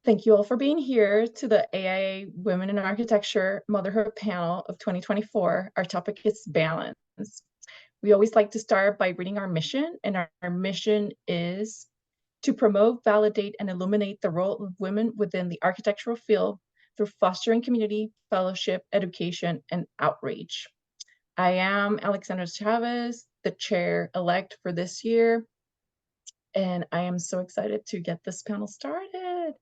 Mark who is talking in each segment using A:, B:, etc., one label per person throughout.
A: Thank you all for being here to the AIA Women in Architecture Motherhood panel of 2024. Our topic is balance. We always like to start by reading our mission, and our mission is to promote, validate, and illuminate the role of women within the architectural field through fostering community, fellowship, education, and outreach. I am Alexandra Chavez, the chair-elect for this year, and I am so excited to get this panel started.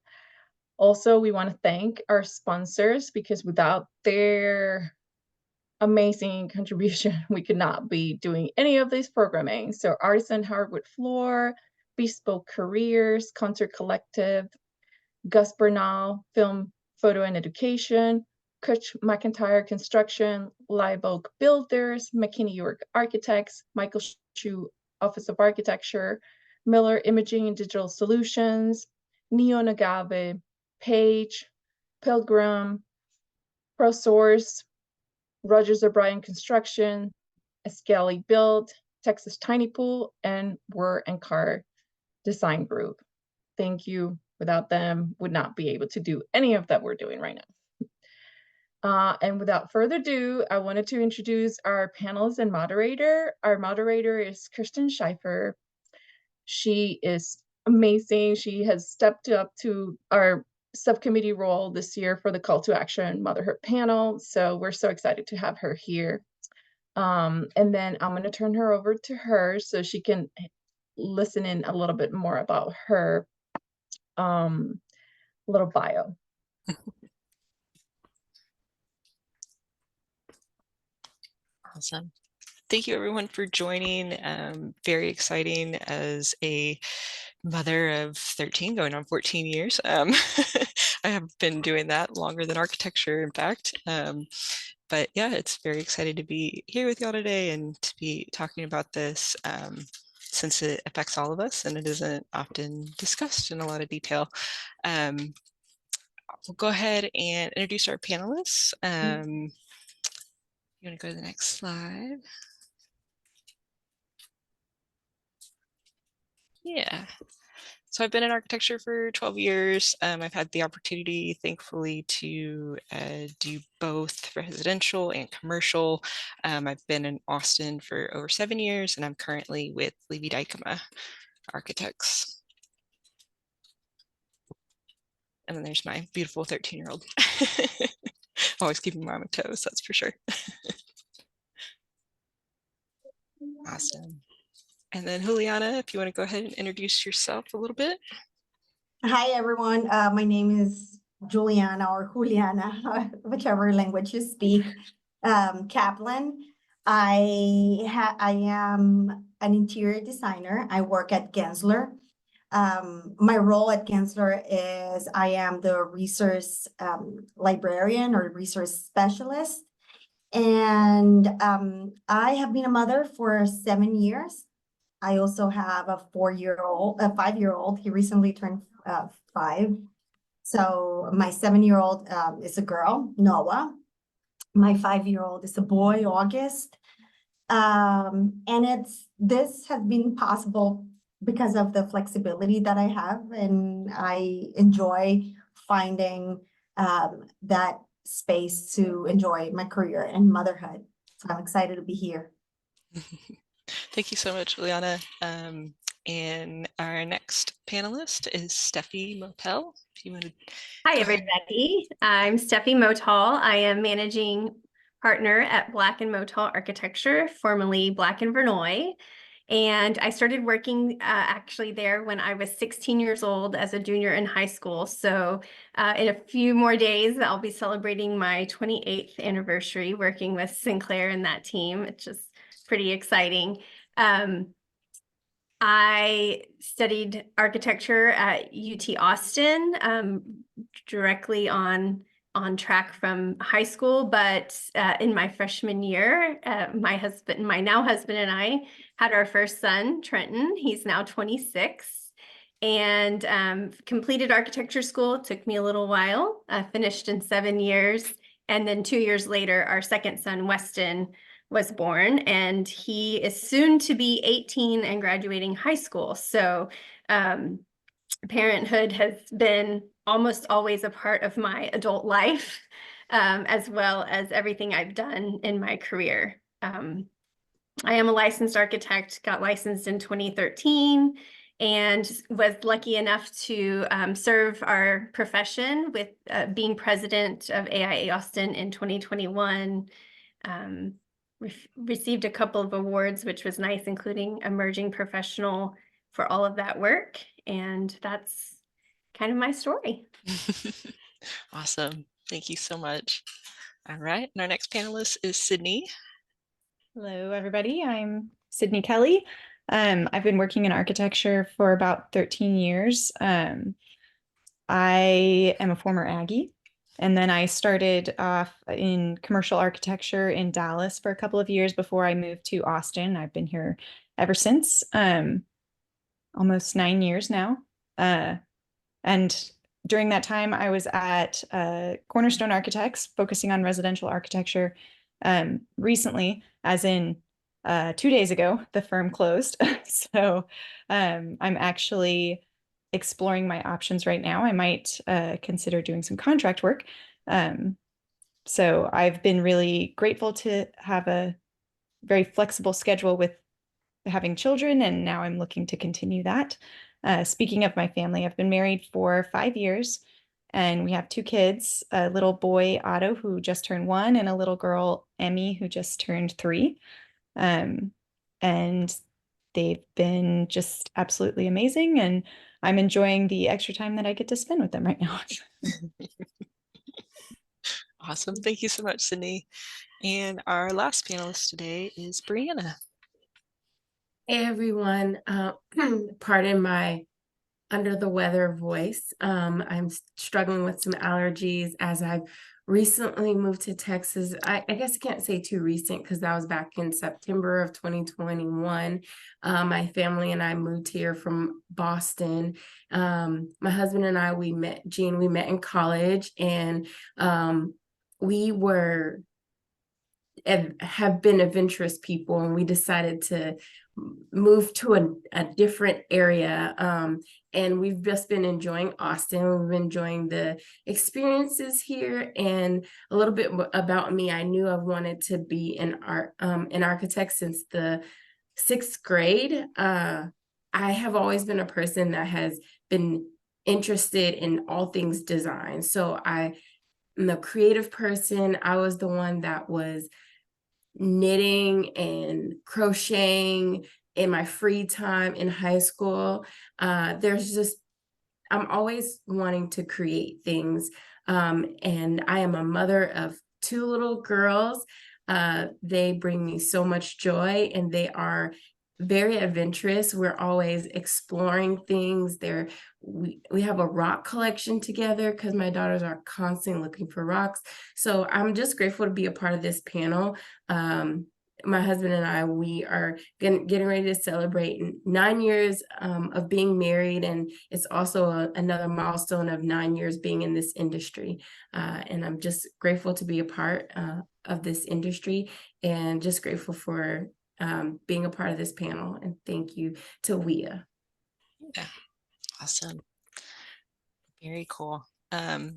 A: Also, we want to thank our sponsors because without their amazing contribution, we could not be doing any of this programming. So Artisan Hardwood Floor, Bespoke Careers, Concert Collective, Gus Bernal, Film, Photo and Education, Kutch McIntyre Construction, Live Oak Builders, McKinney York Architects, Michael Shu Office of Architecture, Miller Imaging and Digital Solutions, Neon Agave, Page, Pilgrim, ProSource, Rogers O'Brien Construction, Escali Build, Texas Tiny Pool, and Were and Car Design Group. Thank you. Without them, would not be able to do any of that we're doing right now. And without further ado, I wanted to introduce our panelists and moderator. Our moderator is Kristin Schieffer. She is amazing. She has stepped up to our subcommittee role this year for the Call to Action Motherhood panel. So we're so excited to have her here. And then I'm going to turn her over to her so she can listen in a little bit more about her little bio.
B: Awesome. Thank you everyone for joining. Very exciting as a mother of 13 going on 14 years. I have been doing that longer than architecture, in fact. But yeah, it's very excited to be here with y'all today and to be talking about this since it affects all of us and it isn't often discussed in a lot of detail. We'll go ahead and introduce our panelists. You want to go to the next slide? Yeah. So I've been in architecture for 12 years. I've had the opportunity, thankfully, to do both residential and commercial. I've been in Austin for over 7 years, and I'm currently with Levi Dykema Architects. And then there's my beautiful 13-year-old. Always keeping me on my toes, that's for sure. Awesome. And then Juliana, if you want to go ahead and introduce yourself a little bit.
C: Hi, everyone. My name is Juliana or Juliana, whichever language you speak. Kaplan. I am an interior designer. I work at Gensler. My role at Gensler is I am the resource librarian or resource specialist. And I have been a mother for 7 years. I also have a 5-year-old. He recently turned 5. So my 7-year-old is a girl, Noah. My 5-year-old is a boy, August. And this has been possible because of the flexibility that I have, and I enjoy finding that space to enjoy my career and motherhood. So I'm excited to be here.
B: Thank you so much, Juliana. And our next panelist is Stephi Motal. If you want to
D: Hi, everybody. I'm Stephi Motal. I am managing partner at Black & Motal Architecture, formerly Black & Verneuil. And I started working actually there when I was 16 years old as a junior in high school. So in a few more days, I'll be celebrating my 28th anniversary working with Sinclair and that team. It's just pretty exciting. I studied architecture at UT Austin, directly on track from high school, but in my freshman year, my now husband and I had our first son, Trenton. He's now 26, and completed architecture school. It took me a little while, finished in 7 years, and then 2 years later, our second son, Weston, was born, and he is soon to be 18 and graduating high school. So parenthood has been almost always a part of my adult life, as well as everything I've done in my career. I am a licensed architect, got licensed in 2013, and was lucky enough to serve our profession with being president of AIA Austin in 2021. Received a couple of awards, which was nice, including Emerging Professional for all of that work. And that's kind of my story.
B: Awesome. Thank you so much. All right. And our next panelist is Sydney.
E: Hello, everybody. I'm Sydney Kelly. I've been working in architecture for about 13 years. I am a former Aggie, and then I started off in commercial architecture in Dallas for a couple of years before I moved to Austin. I've been here ever since, almost 9 years now. And during that time, I was at Cornerstone Architects, focusing on residential architecture. Recently, as in 2 days ago, the firm closed. So I'm actually exploring my options right now. I might consider doing some contract work. So I've been really grateful to have a very flexible schedule with having children, and now I'm looking to continue that. Speaking of my family, I've been married for 5 years, and we have 2 kids, a little boy, Otto, who just turned 1, and a little girl, Emmy, who just turned 3. And they've been just absolutely amazing, and I'm enjoying the extra time that I get to spend with them right now.
B: Awesome. Thank you so much, Sydney. And our last panelist today is Bre'Anna.
F: Hey everyone, pardon my under the weather voice. I'm struggling with some allergies as I've recently moved to Texas. I guess I can't say too recent because that was back in September of 2021. My family and I moved here from Boston. My husband and I, we met in college, and we have been adventurous people, and we decided to move to a different area, and we've just been enjoying Austin. We've been enjoying the experiences here. And a little bit about me: I knew I wanted to be an architect since the 6th grade. I have always been a person that has been interested in all things design. So I'm a creative person. I was the one that was knitting and crocheting in my free time in high school. I'm always wanting to create things. And I am a mother of 2 little girls. They bring me so much joy, and they are very adventurous. We're always exploring things. We have a rock collection together because my daughters are constantly looking for rocks. So I'm just grateful to be a part of this panel. My husband and I, we are getting ready to celebrate 9 years of being married, and it's also another milestone of 9 years being in this industry. And I'm just grateful to be a part of this industry, and just grateful for being a part of this panel. And thank you to WIA.
B: Yeah, awesome. Very cool. A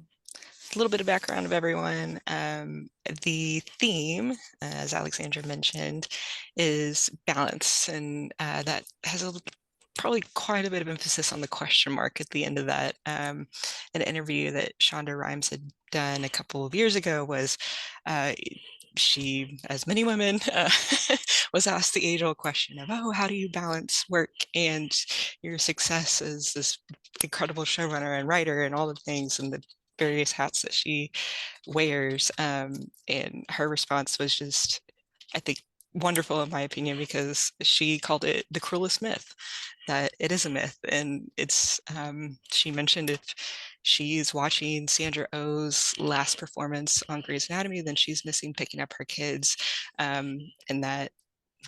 B: little bit of background of everyone. The theme, as Alexandra mentioned, is balance, and that has probably quite a bit of emphasis on the question mark at the end of that. An interview that Shonda Rhimes had done a couple of years ago was she, as many women, was asked the age-old question of, oh, how do you balance work and your success as this incredible showrunner and writer and all the things and the various hats that she wears. And her response was just, I think, wonderful in my opinion, because she called it the cruelest myth, that it is a myth. And it's, she mentioned if she's watching Sandra Oh's last performance on Grey's Anatomy, then she's missing picking up her kids, and that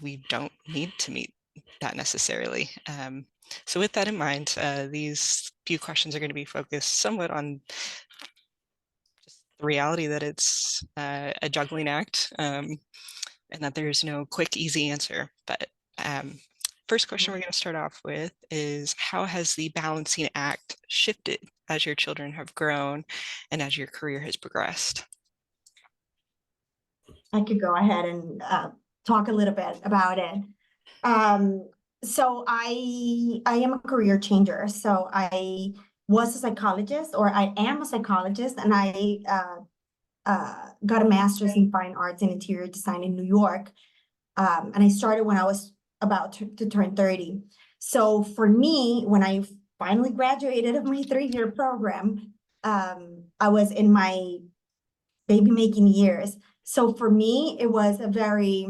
B: we don't need to meet that necessarily. So with that in mind, these few questions are going to be focused somewhat on just the reality that it's a juggling act, and that there's no quick, easy answer. But first question we're going to start off with is, how has the balancing act shifted as your children have grown and as your career has progressed?
C: I could go ahead and talk a little bit about it. So I am a career changer. So I was a psychologist, or I am a psychologist, and I got a master's in fine arts and interior design in New York. And I started when I was about to turn 30. So for me, when I finally graduated of my 3-year program, I was in my baby making years. So for me, it was a very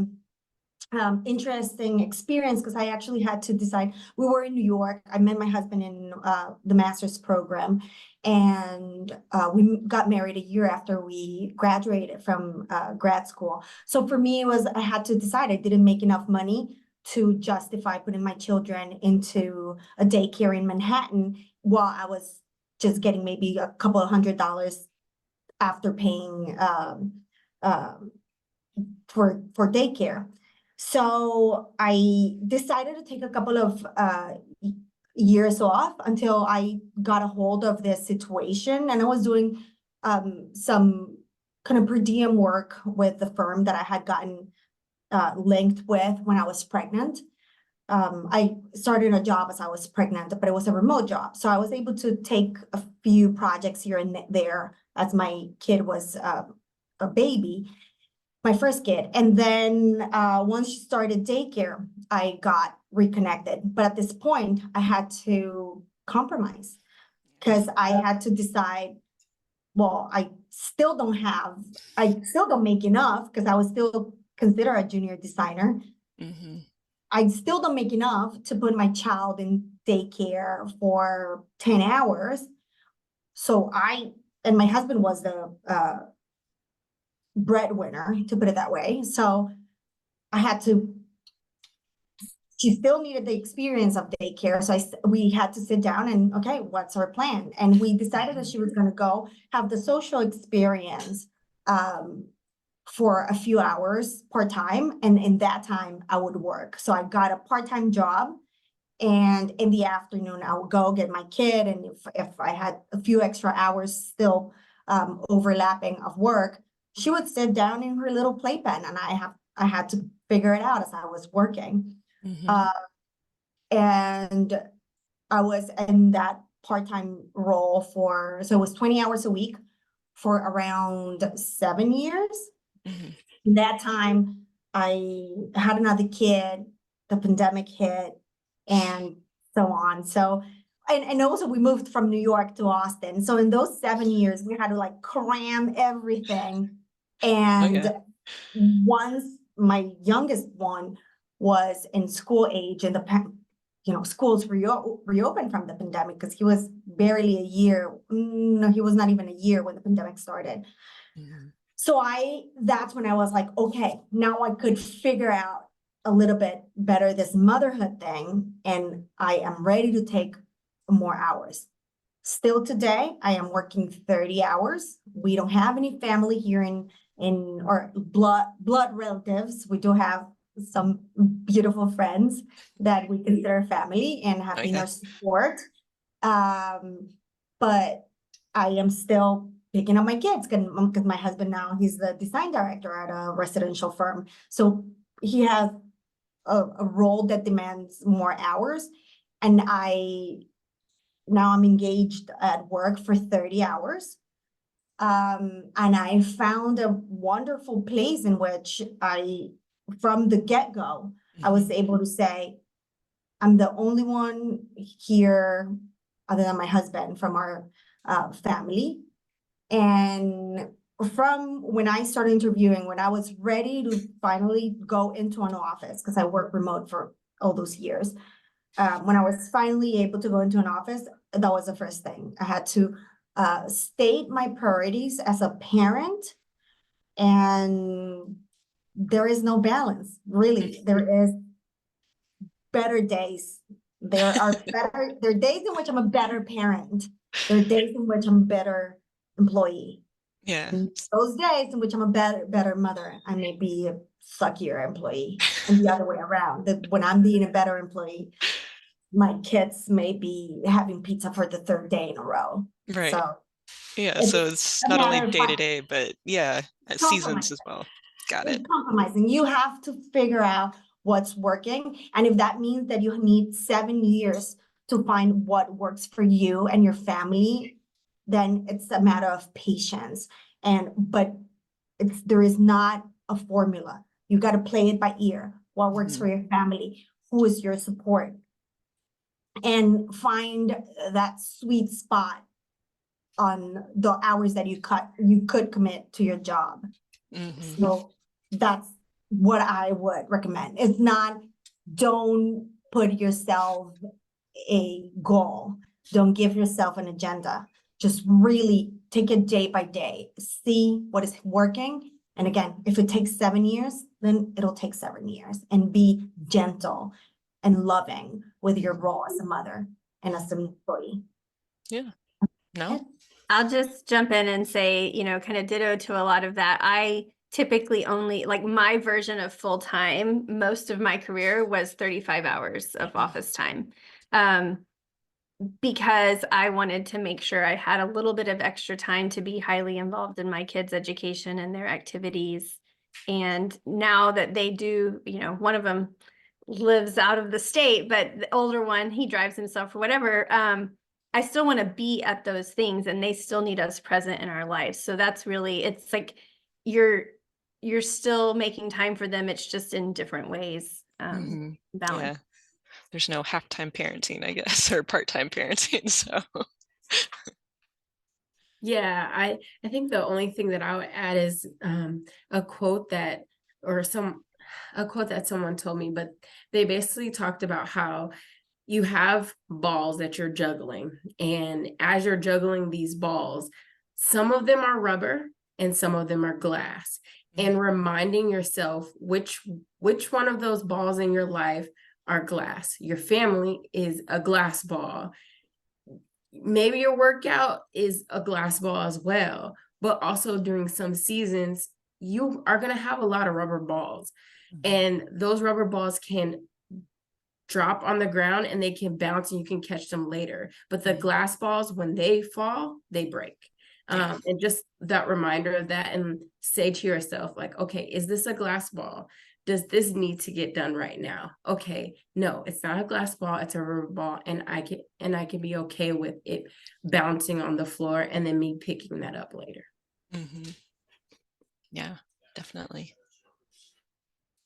C: interesting experience, because I actually had to decide. We were in New York. I met my husband in the master's program, and we got married a year after we graduated from grad school. So for me, it was, I had to decide. I didn't make enough money to justify putting my children into a daycare in Manhattan while I was just getting maybe a couple of $100 after paying for daycare. So I decided to take a couple of years off until I got a hold of this situation. And I was doing some kind of per diem work with the firm that I had gotten linked with when I was pregnant. I started a job as I was pregnant, but it was a remote job. So I was able to take a few projects here and there as my kid was a baby, my first kid. And then once she started daycare, I got reconnected. But at this point, I had to compromise, because I had to decide, well, I still don't make enough, because I was still considered a junior designer.
B: Mm-hmm.
C: I still don't make enough to put my child in daycare for 10 hours. So and my husband was the breadwinner, to put it that way. So she still needed the experience of daycare. So we had to sit down and, okay, what's our plan? And we decided that she was going to go have the social experience for a few hours part-time. And in that time I would work. So I got a part-time job, and in the afternoon I would go get my kid. And if I had a few extra hours still overlapping of work, she would sit down in her little playpen, and I had to figure it out as I was working.
B: Mm-hmm.
C: And I was in that part-time role so it was 20 hours a week for around 7 years.
B: Mm-hmm.
C: In that time, I had another kid, the pandemic hit, and so on. So, and also we moved from New York to Austin. So in those 7 years, we had to like cram everything. And once my youngest one was in school age, and schools reopened from the pandemic, because he was barely a year. No, he was not even a year when the pandemic started.
B: Mm-hmm.
C: So that's when I was like, okay, now I could figure out a little bit better this motherhood thing, and I am ready to take more hours. Still today, I am working 30 hours. We don't have any family here in or blood relatives. We do have some beautiful friends that we consider family and have been our support. But I am still picking up my kids, because my husband now, he's the design director at a residential firm. So he has a role that demands more hours. And now I'm engaged at work for 30 hours. And I found a wonderful place in which from the get-go, I was able to say, I'm the only one here other than my husband from our family. And from when I started interviewing, when I was ready to finally go into an office, because I worked remote for all those years, when I was finally able to go into an office, that was the first thing. I had to state my priorities as a parent, and there is no balance, really. There is better days. There are days in which I'm a better parent. There are days in which I'm a better employee.
B: Yeah.
C: And those days in which I'm a better mother, I may be a suckier employee, and the other way around. That when I'm being a better employee, my kids may be having pizza for the third day in a row.
B: Right.
C: So
B: Yeah.
C: it's
B: So it's
C: a
B: not only
C: matter of
B: day to day, but yeah, seasons
C: compromise.
B: as well. Got
C: It's
B: it.
C: compromising. You have to figure out what's working. And if that means that you need 7 years to find what works for you and your family, then it's a matter of patience. But there is not a formula. You got to play it by ear. What works for your family? Who is your support? And find that sweet spot on the hours that you could commit to your job. So that's what I would recommend. It's not, don't put yourself a goal. Don't give yourself an agenda. Just really take it day by day. See what is working. And again, if it takes 7 years, then it'll take 7 years. And be gentle and loving with your role as a mother and as an employee.
B: Yeah. No.
D: I'll just jump in and say, kind of ditto to a lot of that. I typically only, like, my version of full time, most of my career was 35 hours of office time. Because I wanted to make sure I had a little bit of extra time to be highly involved in my kids' education and their activities. And now that they do, one of them lives out of the state, but the older one, he drives himself or whatever. I still want to be at those things, and they still need us present in our lives. So that's really, it's like you're still making time for them. It's just in different ways. Balance.
B: Yeah. There's no half-time parenting, I guess, or part-time parenting. So
F: Yeah, I think the only thing that I would add is a quote that someone told me, but they basically talked about how you have balls that you're juggling, and as you're juggling these balls, some of them are rubber and some of them are glass, and reminding yourself which one of those balls in your life are glass. Your family is a glass ball. Maybe your workout is a glass ball as well, but also during some seasons, you are going to have a lot of rubber balls, and those rubber balls can drop on the ground and they can bounce and you can catch them later. But the glass balls, when they fall, they break. And just that reminder of that, and say to yourself, like, okay, is this a glass ball? Does this need to get done right now? Okay, no, it's not a glass ball, it's a rubber ball, and I can be okay with it bouncing on the floor and then me picking that up later.
B: Yeah, definitely.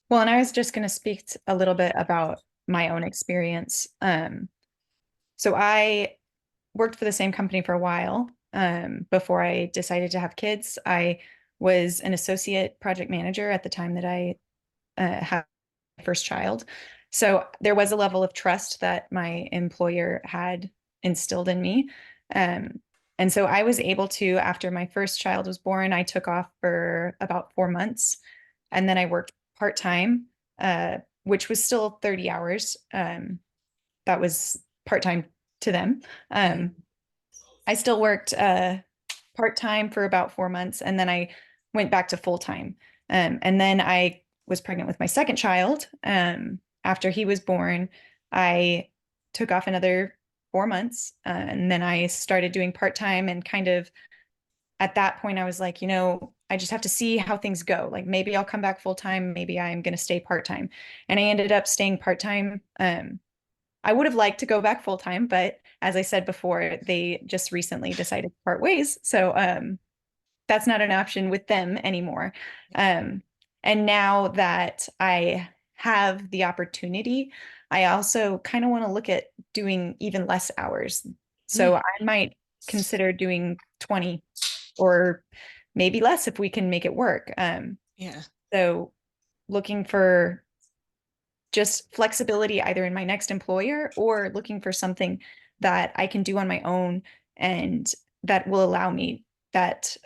E: Well, and I was just going to speak a little bit about my own experience. So I worked for the same company for a while before I decided to have kids. I was an associate project manager at the time that I had my first child. So there was a level of trust that my employer had instilled in me. And so I was able to, after my first child was born, I took off for about 4 months. And then I worked part-time, which was still 30 hours. That was part-time to them. I still worked part-time for about 4 months, and then I went back to full-time. And then I was pregnant with my second child. After he was born, I took off another 4 months, and then I started doing part-time, and kind of at that point I was like, I just have to see how things go. Like, maybe I'll come back full-time, maybe I'm going to stay part-time. And I ended up staying part-time. I would have liked to go back full-time, but as I said before, they just recently decided to part ways. So that's not an option with them anymore. And now that I have the opportunity, I also kind of want to look at doing even less hours. So I might consider doing 20 or maybe less if we can make it work. So looking for just flexibility either in my next employer, or looking for something that I can do on my own and that will allow me that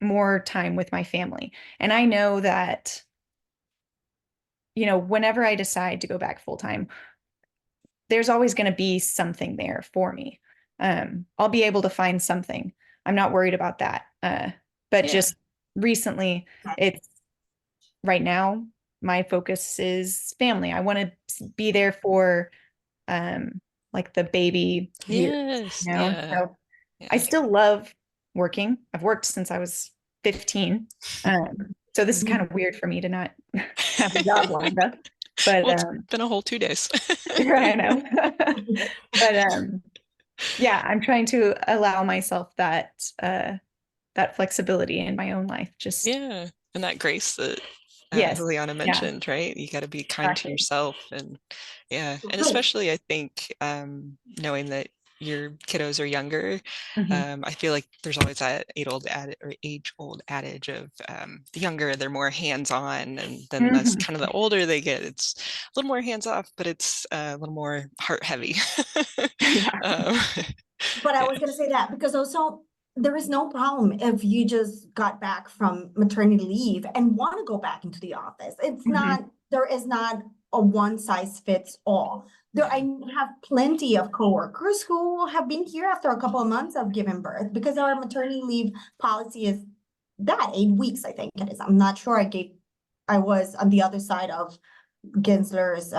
E: more time with my family. And I know that, whenever I decide to go back full time, there's always going to be something there for me. I'll be able to find something. I'm not worried about that. But just recently, it's right now, my focus is family. I want to be there for like the baby years,
B: Yes.
E: you know?
B: Yeah.
E: So
B: Yeah.
E: I still love working. I've worked since I was 15. So this is kind of weird for me to not have a job lined up. But
B: Well, it's been a whole 2 days.
E: I know. But yeah, I'm trying to allow myself that that flexibility in my own life. Just
B: Yeah. And that grace that
E: yes.
B: Juliana
E: Yeah,
B: mentioned, right? You got to be kind to
E: exactly.
B: yourself. And yeah. And
C: Right.
B: especially I think knowing that your kiddos are younger,
E: Mhm.
B: I feel like there's always that age-old adage of the younger, they're more hands-on, and then that's
E: Mhm.
B: kind of the older they get, it's a little more hands-off, but it's a little more heart-heavy.
E: Yeah.
C: But I
B: Yeah.
C: was gonna say that because also there is no problem if you just got back from maternity leave and want to go back into the office. It's
E: Mhm.
C: not, there is not a one size fits all. There, I have plenty of coworkers who have been here after a couple of months of giving birth because our maternity leave policy is that 8 weeks, I think it is. I'm not sure. I was on the other side of Gensler's,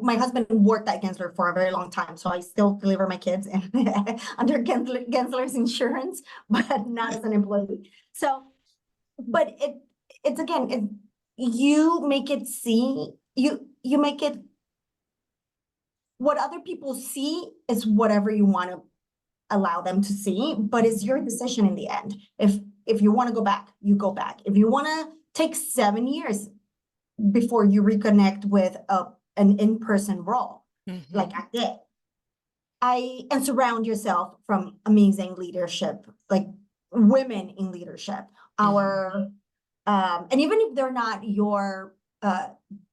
C: my husband worked at Gensler for a very long time, so I still deliver my kids under Gensler's insurance, but not as an employee. So, but it's again, you make it you make it, what other people see is whatever you want to allow them to see, but it's your decision in the end. If you want to go back, you go back. If you want to take 7 years before you reconnect with an in-person role, like I did. And surround yourself from amazing leadership, like women in leadership. And even if they're not your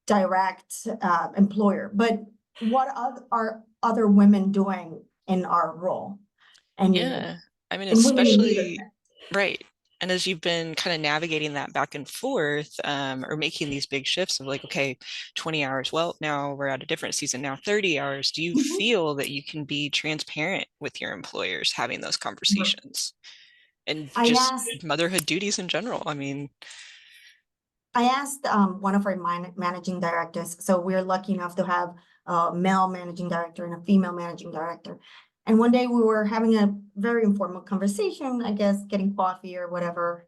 C: direct employer, but what are other women doing in our role? And
B: Yeah. I mean,
C: and women in
B: especially,
C: leadership.
B: right. And as you've been kind of navigating that back and forth, or making these big shifts of like, okay, 20 hours, well, now we're at a different season, now 30 hours. Do you
C: Mhm.
B: feel that you can be transparent with your employers having those conversations? And
C: I
B: just
C: asked
B: motherhood duties in general? I mean,
C: one of our managing directors. So we're lucky enough to have a male managing director and a female managing director. And one day we were having a very informal conversation, I guess, getting coffee or whatever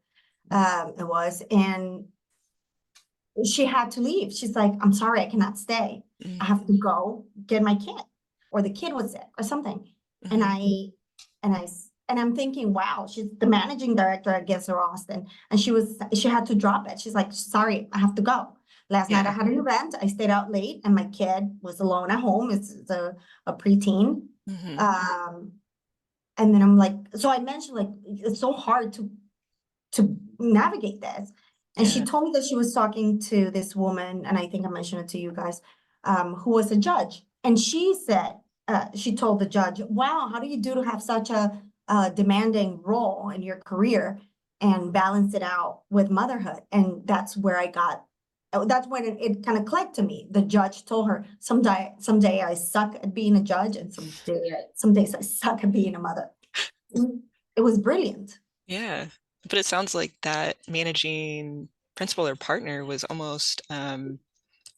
C: it was. And she had to leave. She's like, I'm sorry, I cannot stay. I have to go get my kid, or the kid was sick or something. And I'm thinking, wow, she's the managing director at Gensler Austin. And she had to drop it. She's like, sorry, I have to go. Last night I had an event. I stayed out late and my kid was alone at home. It's a preteen. And then I'm like, so I mentioned, like, it's so hard to navigate this. And she told me that she was talking to this woman, and I think I mentioned it to you guys, who was a judge. And she said, she told the judge, wow, how do you do to have such a demanding role in your career and balance it out with motherhood? And that's where that's when it kind of clicked to me. The judge told her, someday I suck at being a judge, and some days I suck at being a mother. It was brilliant.
B: Yeah. But it sounds like that managing principal or partner was almost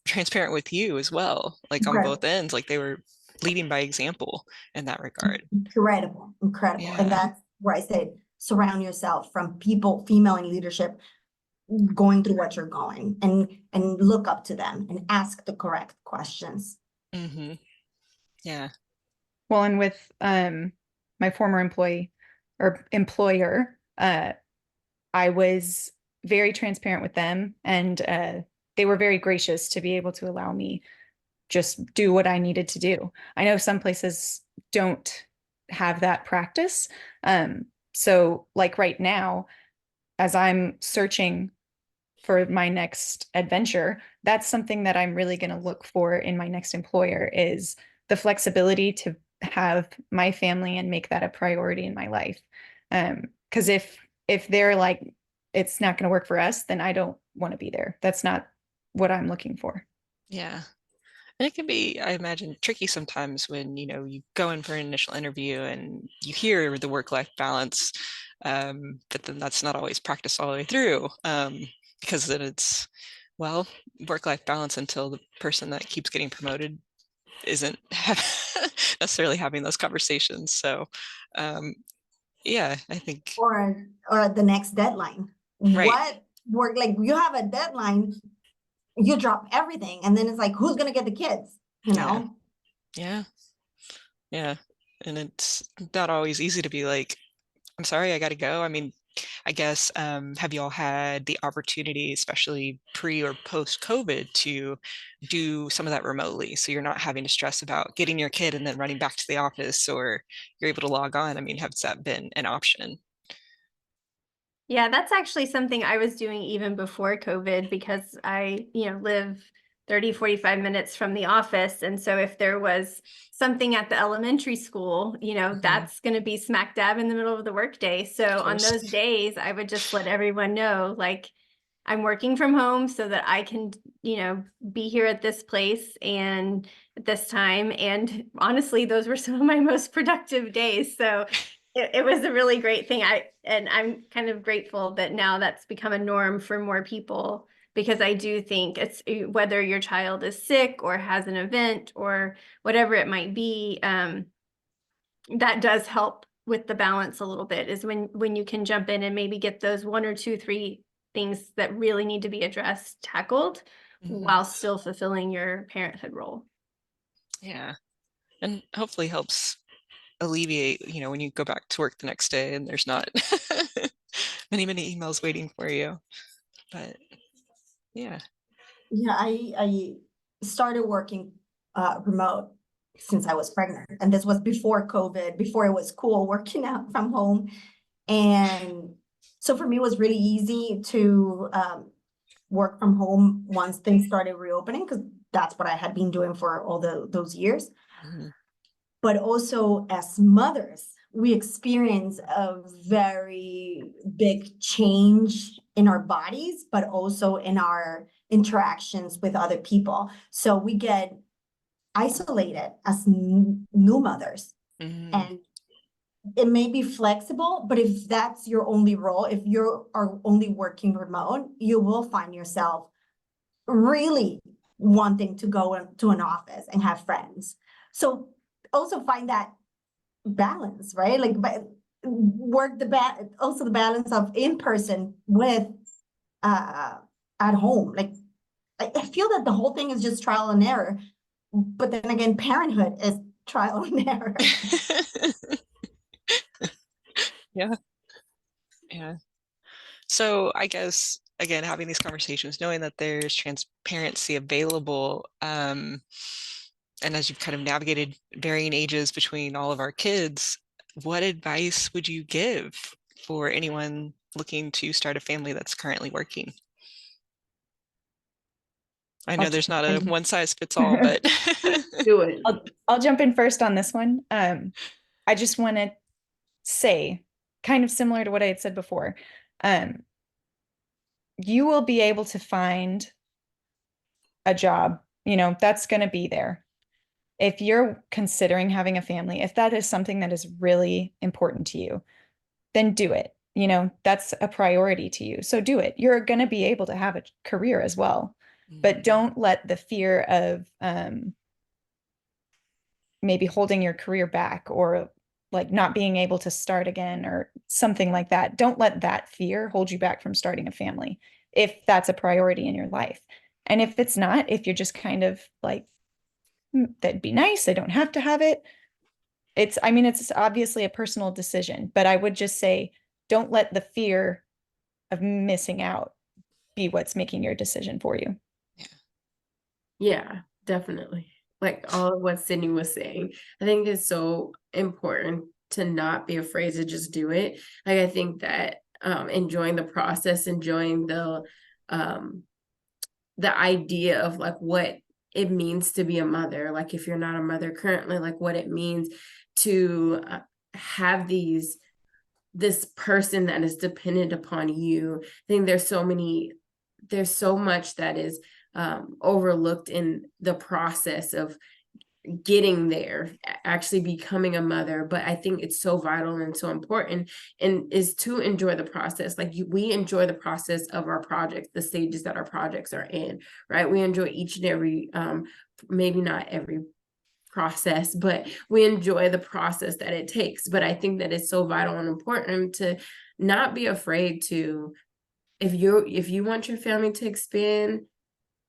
B: transparent with you as well, like on both ends, like they were leading by example in that regard.
C: Incredible.
B: Yeah.
C: And that's where I said, surround yourself from people, female in leadership, going through what you're going, and look up to them and ask the correct questions.
B: Yeah.
E: Well, and with my former employee or employer, I was very transparent with them, and they were very gracious to be able to allow me just do what I needed to do. I know some places don't have that practice. So like right now, as I'm searching for my next adventure, that's something that I'm really going to look for in my next employer, is the flexibility to have my family and make that a priority in my life. Because if they're like, it's not going to work for us, then I don't want to be there. That's not what I'm looking for.
B: Yeah. And it can be, I imagine, tricky sometimes when, you go in for an initial interview and you hear the work-life balance, but then that's not always practiced all the way through, because then it's, well, work-life balance until the person that keeps getting promoted isn't necessarily having those conversations. So yeah, I think.
C: Or the next deadline.
B: Right.
C: What work, like you have a deadline, you drop everything, and then it's like, who's gonna get the kids? You know?
B: Yeah. Yeah. And it's not always easy to be like, I'm sorry, I got to go. I mean, I guess, have you all had the opportunity, especially pre or post COVID, to do some of that remotely? So you're not having to stress about getting your kid and then running back to the office, or you're able to log on. I mean, has that been an option?
D: Yeah, that's actually something I was doing even before COVID, because I, live 30, 45 minutes from the office. And so if there was something at the elementary school, that's going to be smack dab in the middle of the workday. So on those days, I would just let everyone know, like, I'm working from home so that I can, be here at this place and at this time. And honestly, those were some of my most productive days. So it was a really great thing. I'm kind of grateful that now that's become a norm for more people, because I do think it's, whether your child is sick or has an event or whatever it might be, that does help with the balance a little bit, is when you can jump in and maybe get those 1 or 2, 3 things that really need to be addressed tackled while still fulfilling your parenthood role.
B: Yeah. And hopefully helps alleviate, when you go back to work the next day and there's not many emails waiting for you. But yeah.
C: I started working remote since I was pregnant, and this was before COVID, before it was cool working out from home. And so for me, it was really easy to work from home once things started reopening, because that's what I had been doing for all those years. But also as mothers, we experience a very big change in our bodies, but also in our interactions with other people. So we get isolated as new mothers. And it may be flexible, but if that's your only role, if you are only working remote, you will find yourself really wanting to go to an office and have friends. So also find that balance, right? Like, work also the balance of in person with at home. Like, I feel that the whole thing is just trial and error, but then again, parenthood is trial and error.
B: Yeah. So I guess, again, having these conversations, knowing that there's transparency available, and as you've kind of navigated varying ages between all of our kids, what advice would you give for anyone looking to start a family that's currently working? I know there's not a one size fits all, but
F: Do it.
E: I'll jump in first on this one. I just want to say, kind of similar to what I had said before, you will be able to find a job, that's going to be there. If you're considering having a family, if that is something that is really important to you, then do it. That's a priority to you. So do it. You're going to be able to have a career as well, but don't let the fear of maybe holding your career back, or like not being able to start again or something like that. Don't let that fear hold you back from starting a family, if that's a priority in your life. And if it's not, if you're just kind of like, that'd be nice, I don't have to have it. It's obviously a personal decision, but I would just say, don't let the fear of missing out be what's making your decision for you.
F: Yeah, definitely. Like all of what Sydney was saying, I think it's so important to not be afraid to just do it. Like, I think that enjoying the process, enjoying the idea of like what it means to be a mother, like if you're not a mother currently, like what it means to have this person that is dependent upon you. I think there's so much that is overlooked in the process of getting there, actually becoming a mother. But I think it's so vital and so important, and is to enjoy the process. Like we enjoy the process of our projects, the stages that our projects are in, right? We enjoy each and every, maybe not every process, but we enjoy the process that it takes. But I think that it's so vital and important to not be afraid to, if you want your family to expand,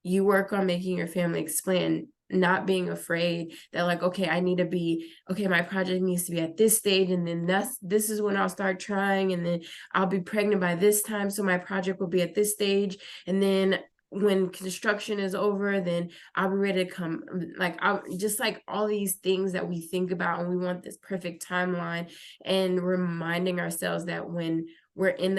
F: you work on making your family expand, not being afraid that like, okay, my project needs to be at this stage, and then this is when I'll start trying, and then I'll be pregnant by this time, so my project will be at this stage, and then when construction is over, then I'll be ready to come. Like, I'll just like all these things that we think about, and we want this perfect timeline, and reminding ourselves that when we're in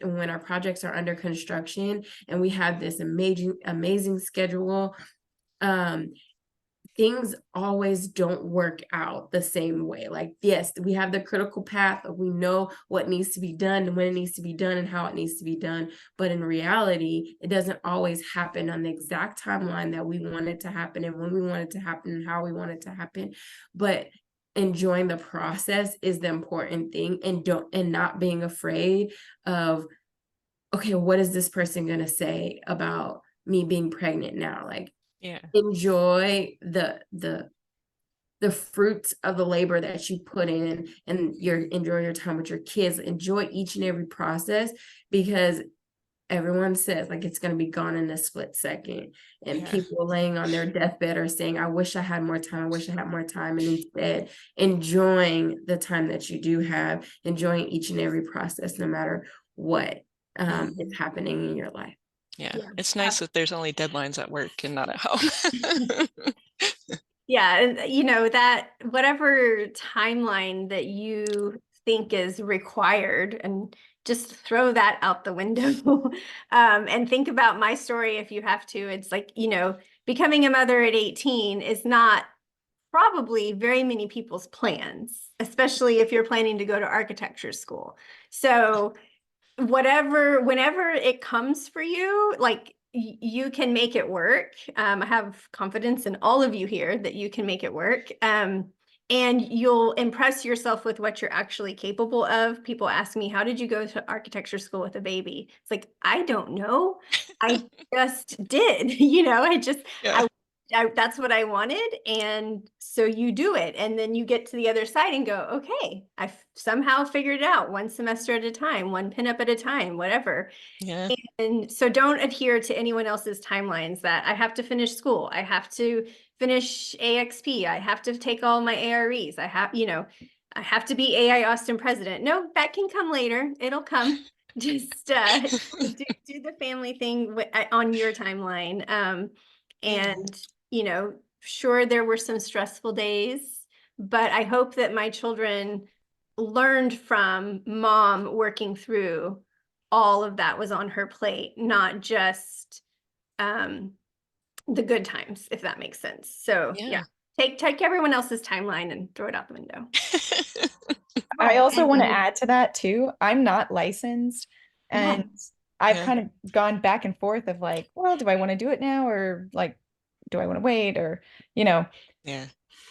F: when our projects are under construction and we have this amazing schedule, things always don't work out the same way. Like, yes, we have the critical path of, we know what needs to be done and when it needs to be done and how it needs to be done. But in reality, it doesn't always happen on the exact timeline that we want it to happen, and when we want it to happen, and how we want it to happen. But enjoying the process is the important thing, and not being afraid of, okay, what is this person going to say about me being pregnant now? Like, enjoy the fruits of the labor that you put in, and enjoy your time with your kids. Enjoy each and every process, because everyone says like it's going to be gone in a split second, and people laying on their deathbed are saying, I wish I had more time, I wish I had more time. And instead, enjoying the time that you do have, enjoying each and every process, no matter what is happening in your life.
B: Yeah, it's nice that there's only deadlines at work and not at home.
D: Yeah, and that whatever timeline that you think is required, and just throw that out the window. And think about my story if you have to. It's like, becoming a mother at 18 is not probably very many people's plans, especially if you're planning to go to architecture school. So whenever it comes for you, like, you can make it work. I have confidence in all of you here that you can make it work. And you'll impress yourself with what you're actually capable of. People ask me, how did you go to architecture school with a baby? It's like, I don't know. I just did, that's what I wanted. And so you do it. And then you get to the other side and go, okay, I somehow figured it out, one semester at a time, one pinup at a time, whatever.
B: Yeah.
D: And so don't adhere to anyone else's timelines that I have to finish school, I have to finish AXP, I have to take all my AREs, I have to be AI Austin president. No, that can come later. It'll come. Just do the family thing on your timeline. And sure, there were some stressful days, but I hope that my children learned from mom working through all of that was on her plate, not just the good times, if that makes sense. So yeah, take everyone else's timeline and throw it out the window.
E: I also want to add to that too. I'm not licensed, and I've kind of gone back and forth of like, well, do I want to do it now, or like, do I want to wait, or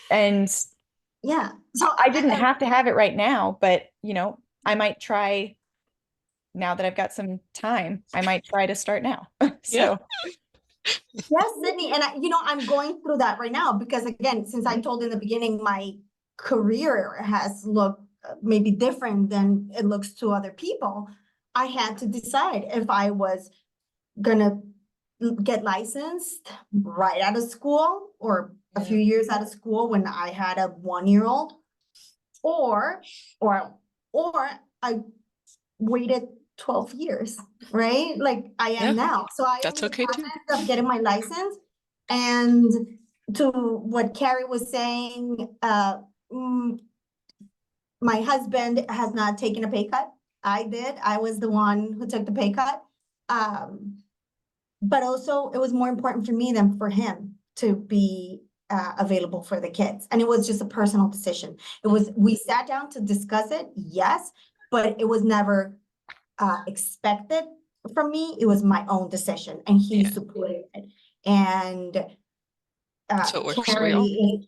E: and so I didn't have to have it right now, but I might try. Now that I've got some time, I might try to start now. So
C: yes, Sydney, and I'm going through that right now, because again, since I told in the beginning, my career has looked maybe different than it looks to other people. I had to decide if I was gonna get licensed right out of school, or a few years out of school when I had a 1-year-old, or I waited 12 years, right? Like I am now. So
B: that's okay too.
C: Of getting my license. And to what Carrie was saying, my husband has not taken a pay cut. I did. I was the one who took the pay cut. But also it was more important for me than for him to be available for the kids. And it was just a personal decision. We sat down to discuss it, yes, but it was never expected from me. It was my own decision, and he supported it. And
B: so it works for you.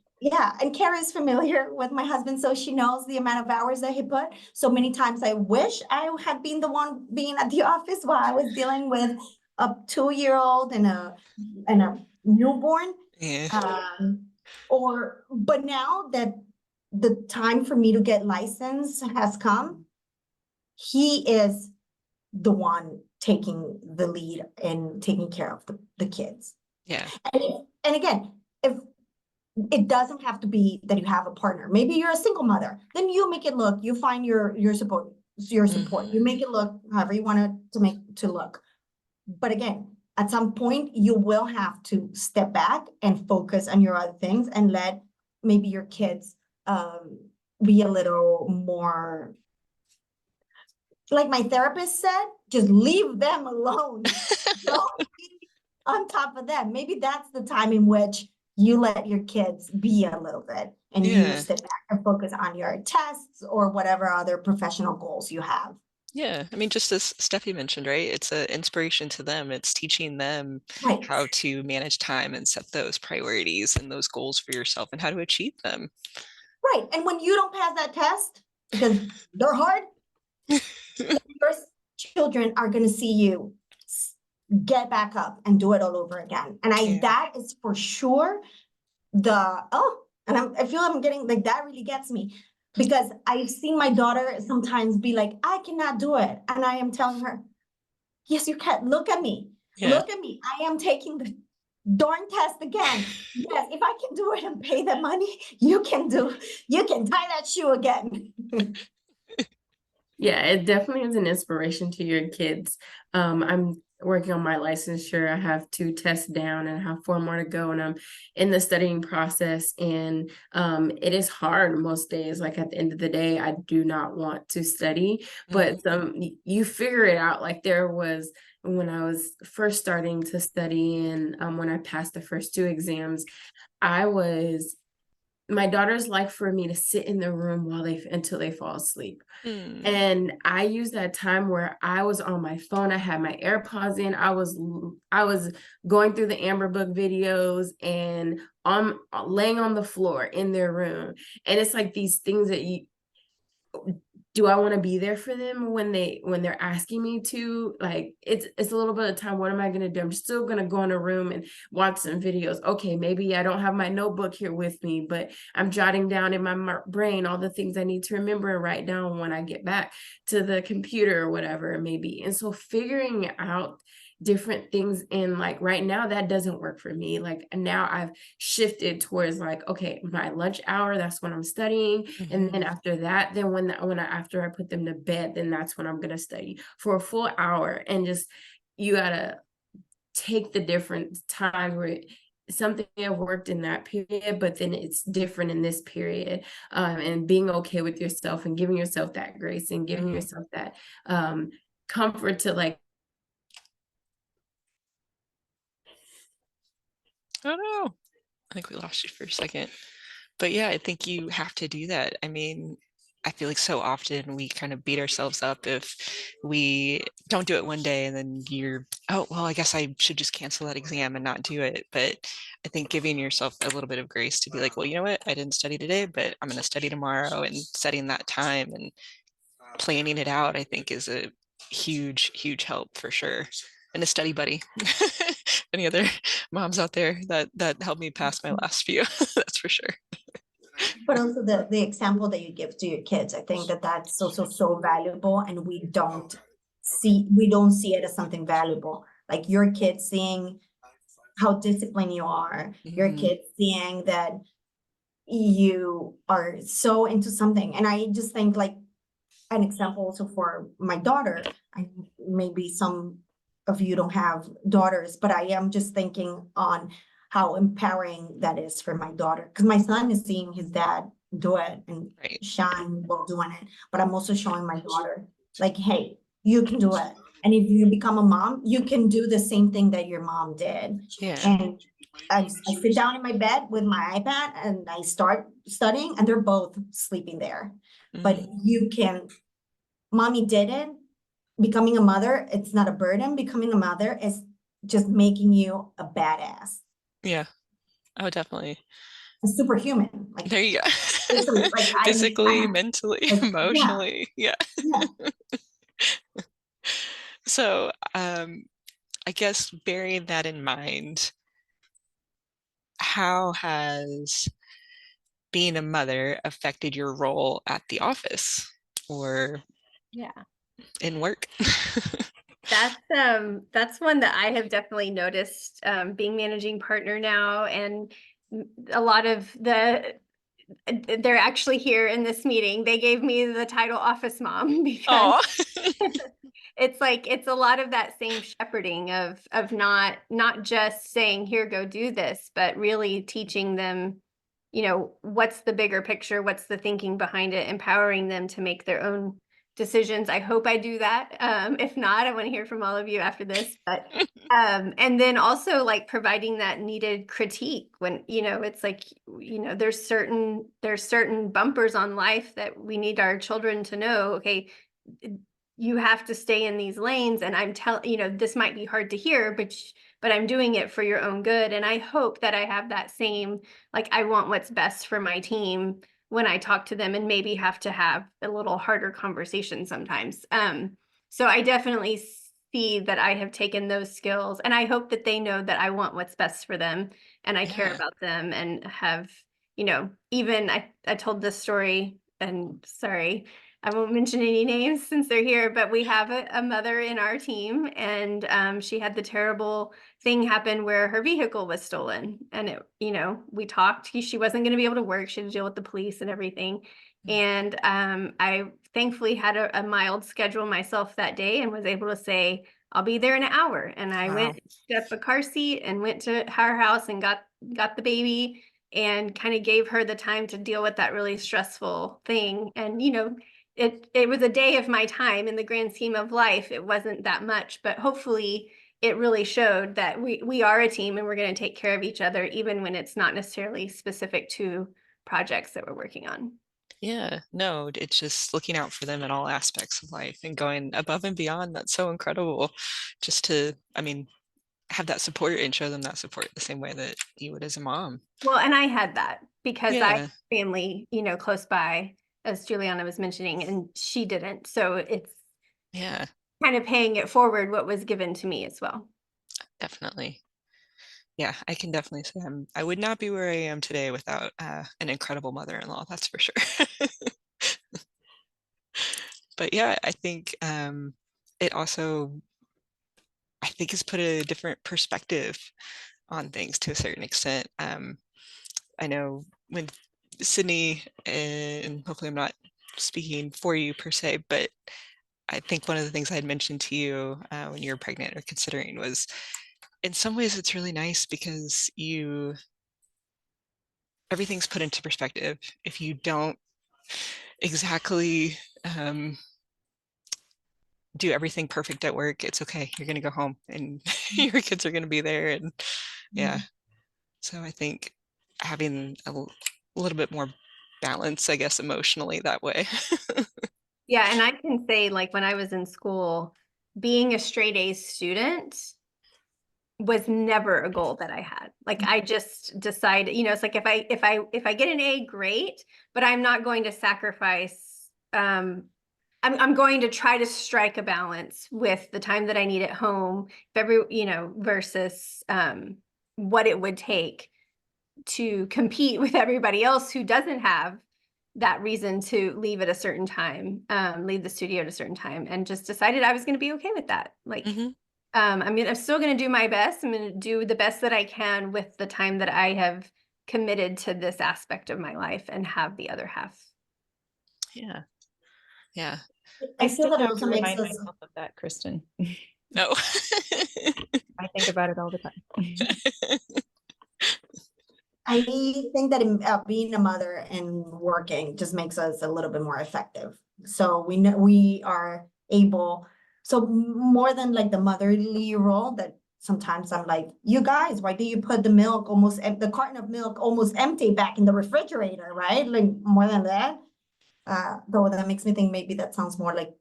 C: And Carrie is familiar with my husband, so she knows the amount of hours that he put. So many times I wish I had been the one being at the office while I was dealing with a 2-year-old and a newborn. But now that the time for me to get licensed has come, he is the one taking the lead and taking care of the kids.
B: Yeah.
C: And again, if it doesn't have to be that you have a partner, maybe you're a single mother, then you make it look, you find your support, you make it look however you want it to look. But again, at some point you will have to step back and focus on your other things and let maybe your kids be a little more, like my therapist said, just leave them alone. Don't be on top of them. Maybe that's the time in which you let your kids be a little bit and you step back and focus on your tests or whatever other professional goals you have.
B: Yeah, I mean, just as Steffi mentioned, right? It's an inspiration to them. It's teaching them how to manage time and set those priorities and those goals for yourself and how to achieve them.
C: Right. And when you don't pass that test, because they're hard, your children are going to see you get back up and do it all over again. And that is for sure and I feel I'm getting like, that really gets me, because I've seen my daughter sometimes be like, I cannot do it. And I am telling her, yes, you can. Look at me. Look at me. I am taking the darn test again. Yes, if I can do it and pay the money, you can tie that shoe again.
F: Yeah, it definitely is an inspiration to your kids. I'm working on my licensure. I have 2 tests down and I have 4 more to go, and I'm in the studying process. And it is hard most days. Like at the end of the day, I do not want to study, but you figure it out. Like there was when I was first starting to study, and when I passed the first 2 exams, my daughters like for me to sit in the room until they fall asleep. And I used that time where I was on my phone. I had my AirPods in. I was going through the Amber Book videos and laying on the floor in their room. And it's like these things that do I want to be there for them when they're asking me to? Like it's a little bit of time. What am I going to do? I'm still going to go in a room and watch some videos. Okay, maybe I don't have my notebook here with me, but I'm jotting down in my brain all the things I need to remember and write down when I get back to the computer or whatever it may be. And so figuring out different things, and like right now that doesn't work for me. Like now I've shifted towards like, okay, my lunch hour, that's when I'm studying. And then after that, then after I put them to bed, then that's when I'm going to study for a full hour. And just, you gotta take the different times where something have worked in that period, but then it's different in this period, and being okay with yourself and giving yourself that grace and giving yourself that comfort to like,
B: Oh no, I think we lost you for a second. But yeah, I think you have to do that. I mean, I feel like so often we kind of beat ourselves up if we don't do it one day and then oh, well, I guess I should just cancel that exam and not do it. But I think giving yourself a little bit of grace to be like, well, you know what? I didn't study today, but I'm going to study tomorrow, and setting that time and planning it out, I think is a huge, huge help for sure. And a study buddy. Any other moms out there that helped me pass my last few, that's for sure.
C: But also the example that you give to your kids, I think that's also so valuable, and we don't see it as something valuable. Like your kids seeing how disciplined you are, your kids seeing that you are so into something. And I just think like an example also for my daughter, maybe some of you don't have daughters, but I am just thinking on how empowering that is for my daughter, because my son is seeing his dad do it and shine while doing it, but I'm also showing my daughter like, hey, you can do it, and if you become a mom, you can do the same thing that your mom did. And I sit down in my bed with my iPad and I start studying, and they're both sleeping there. But you can, mommy did it. Becoming a mother, it's not a burden. Becoming a mother is just making you a badass.
B: Yeah. Oh, definitely.
C: A superhuman. Like
B: there you go.
C: Like
B: physically, mentally, emotionally. Yeah. So I guess bearing that in mind, how has being a mother affected your role at the office or in work?
D: That's one that I have definitely noticed, being managing partner now, and a lot of they're actually here in this meeting. They gave me the title office mom because it's a lot of that same shepherding of not just saying, here, go do this, but really teaching them, what's the bigger picture, what's the thinking behind it, empowering them to make their own decisions. I hope I do that. If not, I want to hear from all of you after this. But and then also like providing that needed critique when, it's like, there's certain bumpers on life that we need our children to know, okay, you have to stay in these lanes, and I'm telling, this might be hard to hear, but I'm doing it for your own good. And I hope that I have that same, like, I want what's best for my team when I talk to them, and maybe have to have a little harder conversation sometimes. So I definitely see that I have taken those skills, and I hope that they know that I want what's best for them, and I care about them, and have, even I told this story, and sorry, I won't mention any names since they're here, but we have a mother in our team, and she had the terrible thing happen where her vehicle was stolen. And we talked, she wasn't going to be able to work. She had to deal with the police and everything. And I thankfully had a mild schedule myself that day, and was able to say, I'll be there in an hour. And I went, picked up a car seat and went to her house and got the baby, and kind of gave her the time to deal with that really stressful thing. And, it was a day of my time. In the grand scheme of life, it wasn't that much, but hopefully it really showed that we are a team, and we're going to take care of each other, even when it's not necessarily specific to projects that we're working on.
B: Yeah, no, it's just looking out for them in all aspects of life and going above and beyond. That's so incredible, just to, have that support and show them that support the same way that you would as a mom.
D: Well, and I had that because I have family, close by, as Juliana was mentioning, and she didn't. So it's kind of paying it forward what was given to me as well. Definitely.
B: Yeah, I can definitely say I would not be where I am today without an incredible mother-in-law, that's for sure. But yeah, I think it also, I think, has put a different perspective on things to a certain extent. I know when Sydney, and hopefully I'm not speaking for you per se, but I think one of the things I had mentioned to you when you were pregnant or considering was, in some ways it's really nice because everything's put into perspective. If you don't exactly do everything perfect at work, it's okay. You're going to go home and your kids are going to be there. And so I think having a little bit more balance, I guess, emotionally that way.
D: Yeah, and I can say, like, when I was in school, being a straight A student was never a goal that I had. Like, I just decided, it's like, if I get an A, great, but I'm not going to sacrifice. I'm going to try to strike a balance with the time that I need at home, versus what it would take to compete with everybody else who doesn't have that reason to leave at a certain time, leave the studio at a certain time, and just decided I was going to be okay with that. Like, I'm still going to do my best. I'm going to do the best that I can with the time that I have committed to this aspect of my life, and have the other half. Yeah.
E: Yeah.
C: I feel that it also makes
E: remind
C: us
E: myself of that, Kristin.
B: No.
E: I think about it all the time.
C: I think that being a mother and working just makes us a little bit more effective. So we know we are able, so more than like the motherly role that sometimes I'm like, you guys, why do you put the milk the carton of milk almost empty back in the refrigerator, right? Like, more than that. Though that makes me think maybe that sounds more like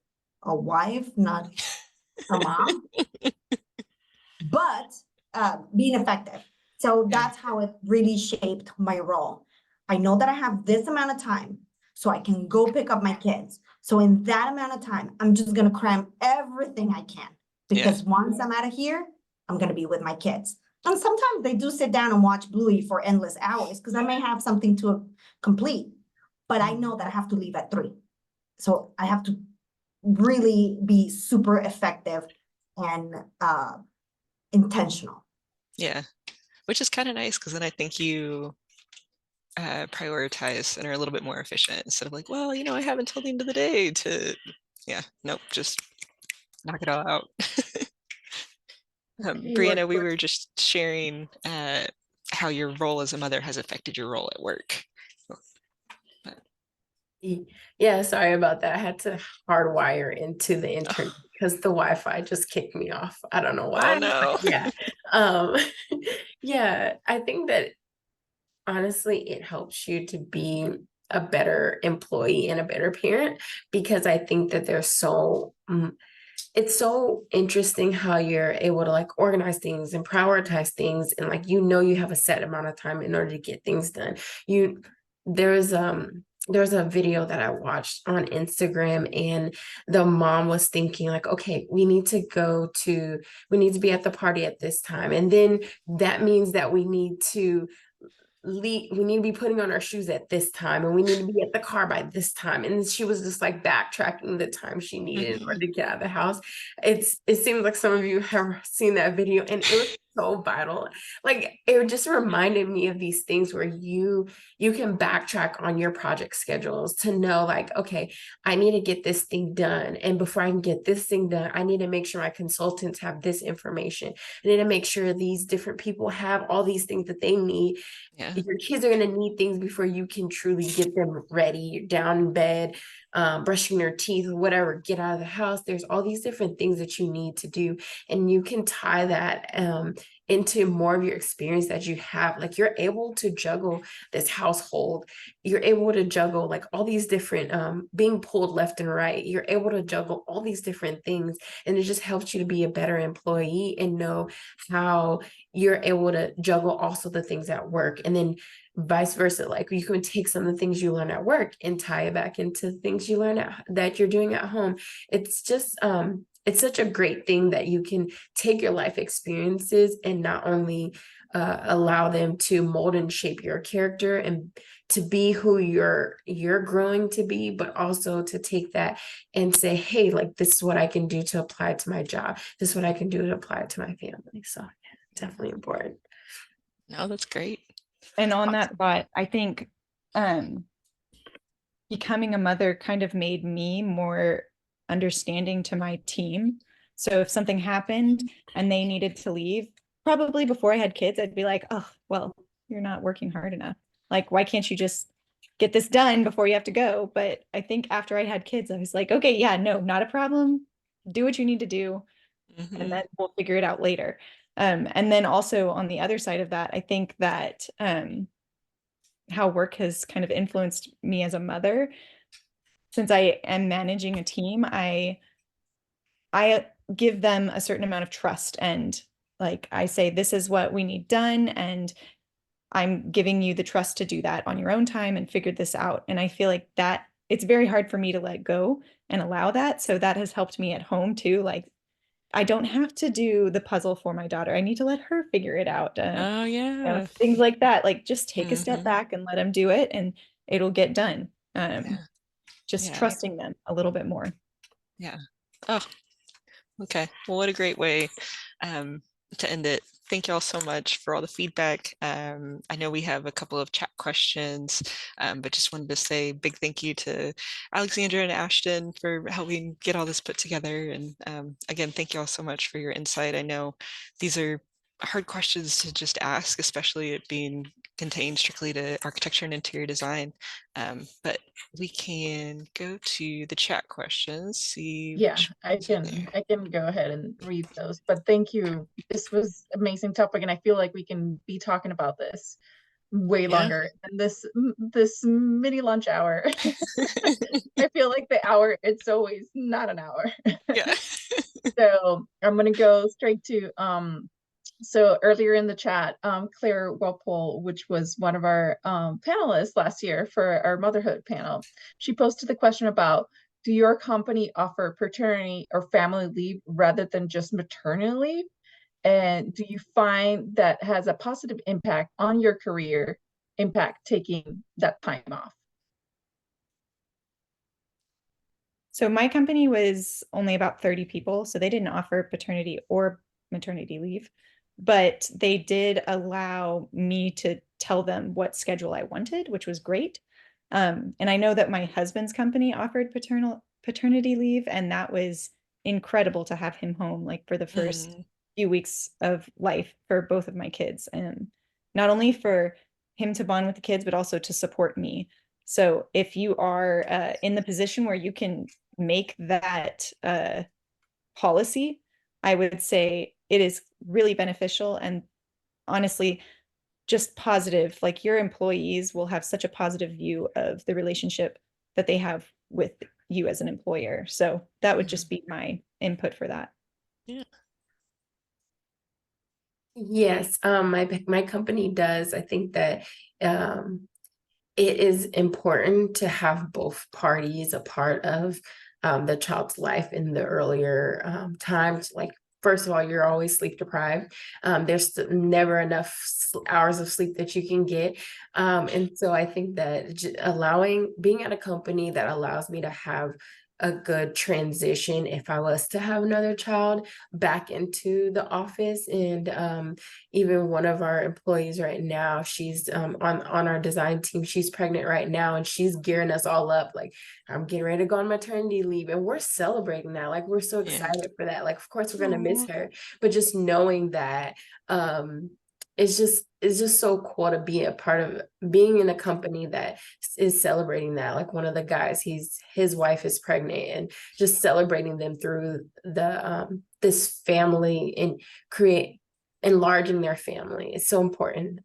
C: a wife, not a mom. But being effective. So that's how it really shaped my role. I know that I have this amount of time, so I can go pick up my kids. So in that amount of time, I'm just going to cram everything I can, because once I'm out of here, I'm going to be with my kids. And sometimes they do sit down and watch Bluey for endless hours because I may have something to complete, but I know that I have to leave at 3. So I have to really be super effective and intentional.
B: Yeah, which is kind of nice because then I think you prioritize and are a little bit more efficient instead of like, well, you know, I have until the end of the day to, yeah, nope, just knock it all out. Bre'Anna, we were just sharing how your role as a mother has affected your role at work.
F: Yeah, sorry about that. I had to hardwire into the internet because the Wi-Fi just kicked me off. I don't know why.
B: Oh no.
F: Yeah. Yeah, I think that honestly, it helps you to be a better employee and a better parent because I think that there's it's so interesting how you're able to like organize things and prioritize things and like you have a set amount of time in order to get things done. There's a video that I watched on Instagram and the mom was thinking like, okay, we need to be at the party at this time, and then that means that we need to be putting on our shoes at this time, and we need to be at the car by this time. And she was just like backtracking the time she needed in order to get out of the house. It seems like some of you have seen that video, and it was so vital. Like it just reminded me of these things where you can backtrack on your project schedules to know like, okay, I need to get this thing done, and before I can get this thing done, I need to make sure my consultants have this information. I need to make sure these different people have all these things that they need.
B: Yeah.
F: Your kids are going to need things before you can truly get them ready. You're down in bed, brushing their teeth, whatever, get out of the house. There's all these different things that you need to do. And you can tie that into more of your experience that you have. Like you're able to juggle this household. You're able to juggle like all these different, being pulled left and right. You're able to juggle all these different things. And it just helps you to be a better employee and know how you're able to juggle also the things at work, and then vice versa. Like you can take some of the things you learn at work and tie it back into things you learn that you're doing at home. It's just it's such a great thing that you can take your life experiences and not only allow them to mold and shape your character and to be who you're growing to be, but also to take that and say, hey, like this is what I can do to apply it to my job. This is what I can do to apply it to my family. So definitely important.
B: No, that's great.
E: And on that thought, I think becoming a mother kind of made me more understanding to my team. So if something happened and they needed to leave, probably before I had kids, I'd be like, oh, well, you're not working hard enough. Like, why can't you just get this done before you have to go? But I think after I had kids, I was like, okay, yeah, no, not a problem. Do what you need to do. And then we'll figure it out later. And then also on the other side of that, I think that how work has kind of influenced me as a mother. Since I am managing a team, I give them a certain amount of trust, and like I say, this is what we need done, and I'm giving you the trust to do that on your own time and figure this out. And I feel like that it's very hard for me to let go and allow that. So that has helped me at home too. Like I don't have to do the puzzle for my daughter. I need to let her figure it out.
B: Oh yeah.
E: You know, things like that. Like just take a step back and let them do it, and it'll get done. Just trusting them a little bit more.
B: Yeah. Oh, okay. Well, what a great way to end it. Thank you all so much for all the feedback. I know we have a couple of chat questions, but just wanted to say big thank you to Alexandra and Ashton for helping get all this put together. And again, thank you all so much for your insight. I know these are hard questions to just ask, especially it being contained strictly to architecture and interior design. But we can go to the chat questions. See.
A: Yeah, I can go ahead and read those. But thank you. This was amazing topic, and I feel like we can be talking about this way longer than this mini lunch hour. I feel like the hour, it's always not an hour.
B: Yeah.
A: So I'm gonna go straight to so earlier in the chat, Claire Walpole, which was one of our panelists last year for our motherhood panel, she posted the question about, do your company offer paternity or family leave rather than just maternity leave? And do you find that has a positive impact on your career, taking that time off?
E: So my company was only about 30 people, so they didn't offer paternity or maternity leave, but they did allow me to tell them what schedule I wanted, which was great. And I know that my husband's company offered paternity leave, and that was incredible to have him home like for the first few weeks of life for both of my kids, and not only for him to bond with the kids, but also to support me. So if you are in the position where you can make that policy, I would say it is really beneficial and honestly just positive. Like your employees will have such a positive view of the relationship that they have with you as an employer. So that would just be my input for that.
B: Yeah.
F: Yes, my company does. I think that it is important to have both parties a part of the child's life in the earlier times. Like, first of all, you're always sleep deprived. There's never enough hours of sleep that you can get. And so I think that being at a company that allows me to have a good transition if I was to have another child back into the office. And even one of our employees right now, she's on our design team, she's pregnant right now, and she's gearing us all up. Like, I'm getting ready to go on maternity leave, and we're celebrating that. Like, we're so excited for that. Like, of course we're gonna miss her, but just knowing that it's just so cool to be a part of being in a company that is celebrating that. Like, one of the guys, his wife is pregnant, and just celebrating them through the this family and enlarging their family. It's so important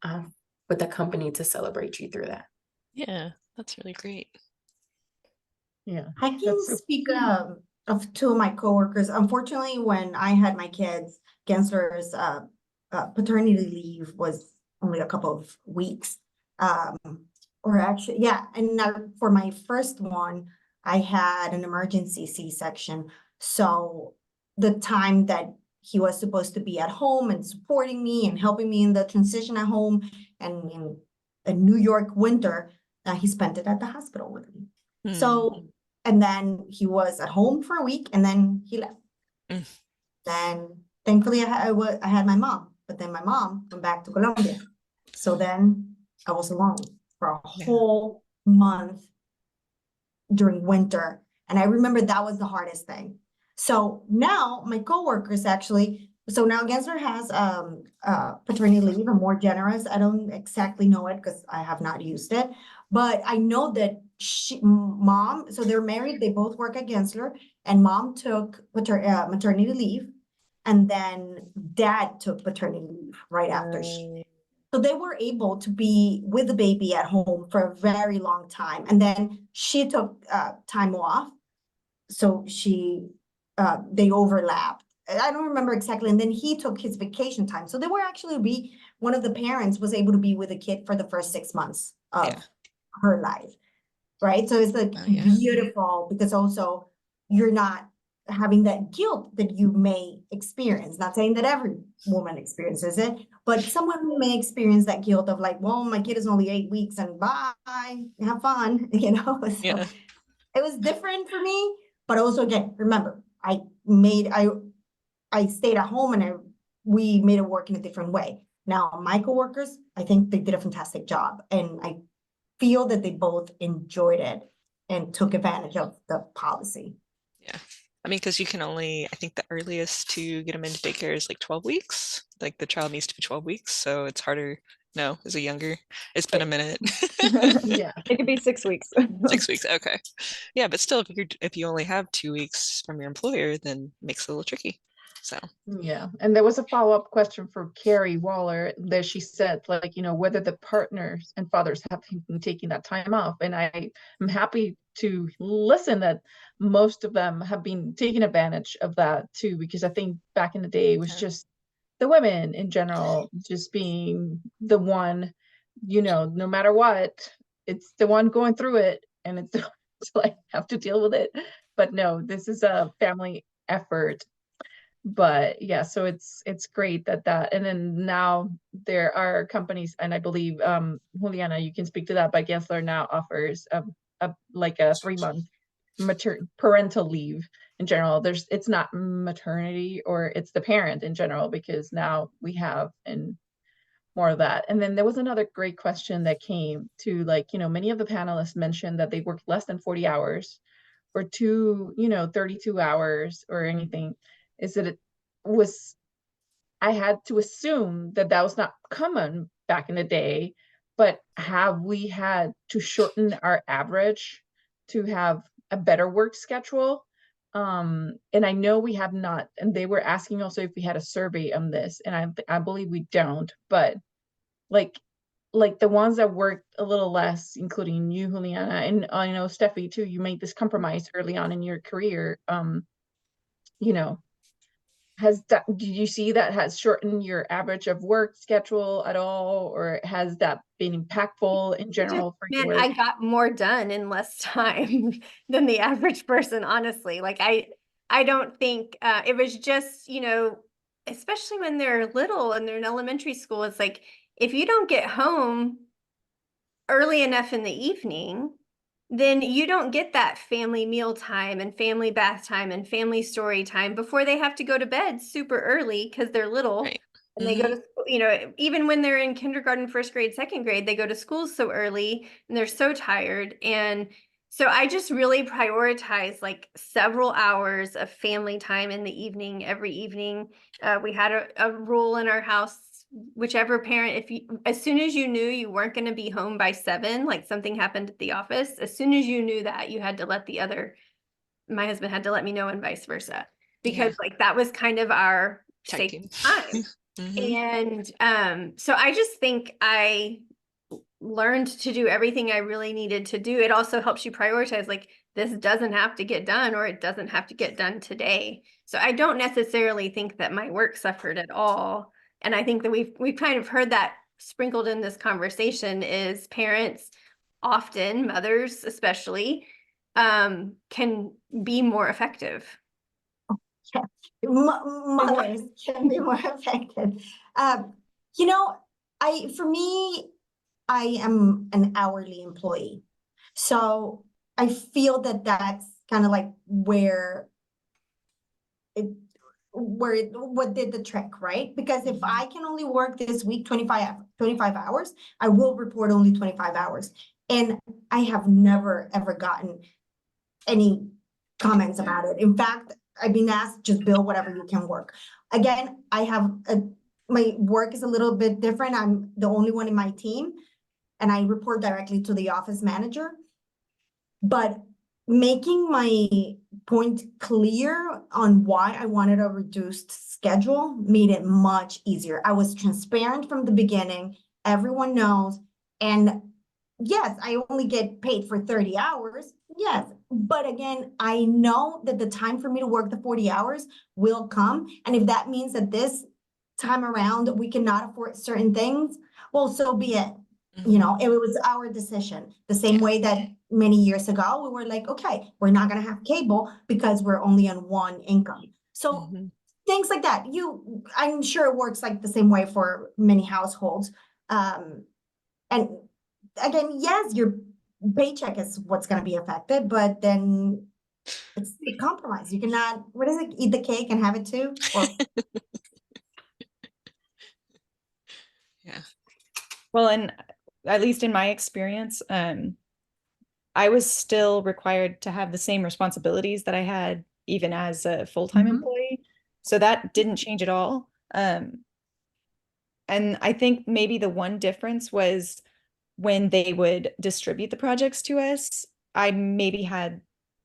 F: with the company to celebrate you through that.
B: Yeah, that's really great.
A: Yeah,
C: I can speak of two of my coworkers. Unfortunately, when I had my kids, Gensler's paternity leave was only a couple of weeks. Or actually, yeah. And now for my first one, I had an emergency C-section. So the time that he was supposed to be at home and supporting me and helping me in the transition at home and in a New York winter, he spent it at the hospital with me. So, and then he was at home for a week and then he left. Then thankfully I had my mom, but then my mom went back to Colombia. So then I was alone for a whole month during winter. And I remember that was the hardest thing. So now my coworkers actually, so now Gensler has paternity leave, a more generous. I don't exactly know it because I have not used it, but I know that mom, so they're married, they both work at Gensler, and mom took maternity leave, and then dad took paternity leave right after she. So they were able to be with the baby at home for a very long time. And then she took time off. So they overlapped. I don't remember exactly. And then he took his vacation time. So they were actually one of the parents was able to be with the kid for the first 6 months of her life. Right. So it's like beautiful because also you're not having that guilt that you may experience. Not saying that every woman experiences it, but someone who may experience that guilt of like, well, my kid is only 8 weeks and bye, have fun, you know. So it was different for me, but also again, remember, I stayed at home and we made it work in a different way. Now, my coworkers, I think they did a fantastic job, and I feel that they both enjoyed it and took advantage of the policy.
B: Yeah. I mean, because you can only, I think the earliest to get them into daycare is like 12 weeks. Like the child needs to be 12 weeks. So it's harder. No, is it younger? It's been a minute.
E: Yeah, it could be 6 weeks.
B: 6 weeks. Okay. Yeah, but still, if you only have 2 weeks from your employer, then it makes it a little tricky. So
A: yeah, and there was a follow-up question for Carrie Waller that she said, like, you know, whether the partners and fathers have been taking that time off, and I am happy to listen that most of them have been taking advantage of that too, because I think back in the day it was just the women in general just being the one, you know, no matter what, it's the one going through it, and it's like have to deal with it. But no, this is a family effort. But yeah, so it's great that, and then now there are companies, and I believe Juliana, you can speak to that, but Gensler now offers a like a 3-month parental leave in general. It's not maternity, or it's the parent in general, because now we have and more of that. And then there was another great question that came to, like, many of the panelists mentioned that they worked less than 40 hours or 32 hours or anything. Is that I had to assume that was not common back in the day, but have we had to shorten our average to have a better work schedule? And I know we have not, and they were asking also if we had a survey on this, and I believe we don't, but like the ones that worked a little less, including you, Juliana, and I know Steffi too, you made this compromise early on in your career. Did you see that has shortened your average of work schedule at all, or has that been impactful in general for you?
D: I got more done in less time than the average person, honestly. Like I don't think it was just, especially when they're little and they're in elementary school, it's like, if you don't get home early enough in the evening, then you don't get that family meal time and family bath time and family story time before they have to go to bed super early because they're little.
B: Right.
D: And they go to school, even when they're in kindergarten, first grade, second grade, they go to school so early and they're so tired. And so I just really prioritize like several hours of family time in the evening, every evening. We had a rule in our house, whichever parent, as soon as you knew you weren't going to be home by 7, like something happened at the office, as soon as you knew that, you had to let my husband had to let me know, and vice versa, because like that was kind of our safe time. And so I just think I learned to do everything I really needed to do. It also helps you prioritize, like, this doesn't have to get done, or it doesn't have to get done today. So I don't necessarily think that my work suffered at all. And I think that we've kind of heard that sprinkled in this conversation is parents, often mothers especially, can be more effective.
C: Yeah. Mothers can be more effective. For me, I am an hourly employee. So I feel that that's kind of like what did the trick, right? Because if I can only work this week 25 hours, I will report only 25 hours. And I have never, ever gotten any comments about it. In fact, I've been asked, just bill whatever you can work. Again, my work is a little bit different. I'm the only one in my team, and I report directly to the office manager. But making my point clear on why I wanted a reduced schedule made it much easier. I was transparent from the beginning. Everyone knows. And yes, I only get paid for 30 hours. Yes. But again, I know that the time for me to work the 40 hours will come. And if that means that this time around we cannot afford certain things, well, so be it. It was our decision. The same way that many years ago, we were like, okay, we're not going to have cable because we're only on one income. So things like that, I'm sure it works like the same way for many households. And again, yes, your paycheck is what's going to be affected, but then it's a compromise. You cannot, eat the cake and have it too? Or...
B: Yeah.
E: Well, and at least in my experience, I was still required to have the same responsibilities that I had even as a full-time employee. So that didn't change at all. And I think maybe the one difference was when they would distribute the projects to us, I maybe had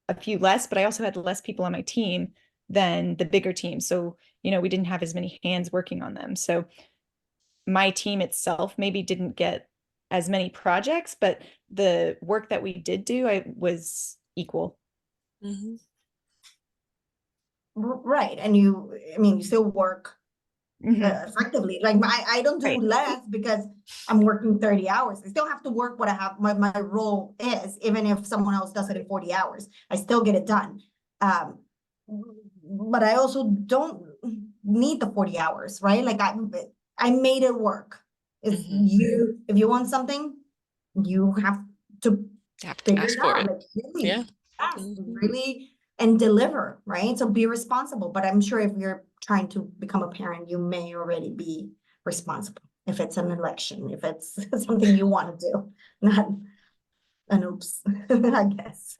E: a few less, but I also had less people on my team than the bigger team. So, we didn't have as many hands working on them. So my team itself maybe didn't get as many projects, but the work that we did do, was equal.
C: Right. And you still work effectively. Like I don't do less because I'm working 30 hours. I still have to work what I have, my role is, even if someone else does it in 40 hours, I still get it done. But I also don't need the 40 hours, right? Like I made it work. If you want something, you have to figure
B: ask
C: it
B: for
C: out.
B: it.
C: Like really,
B: Yeah.
C: ask, really, and deliver, right? So be responsible. But I'm sure if you're trying to become a parent, you may already be responsible. If it's an election, if it's something you want to do, not an oops, I guess.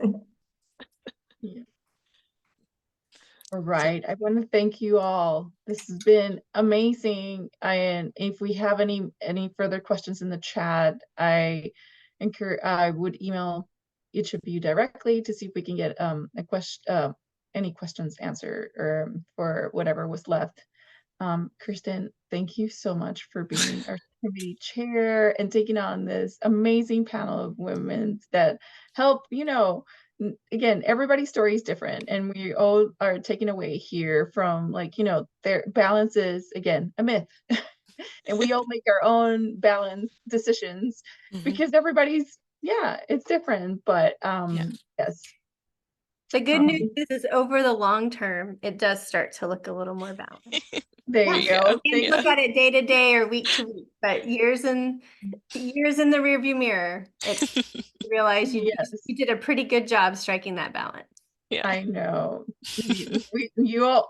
A: Yeah. All right. I want to thank you all. This has been amazing. And if we have any further questions in the chat, I would email each of you directly to see if we can get any questions answered for whatever was left. Kristin, thank you so much for being our committee chair and taking on this amazing panel of women that help, again, everybody's story is different, and we all are taking away here from, like, their balance is, again, a myth. And we all make our own balance decisions because everybody's, it's different. But yes.
D: The good news is over the long term, it does start to look a little more balanced.
A: There you go.
D: You can look at it day to day or week to week, but years in the rearview mirror, you realize you did a pretty good job striking that balance.
B: Yeah,
A: I know.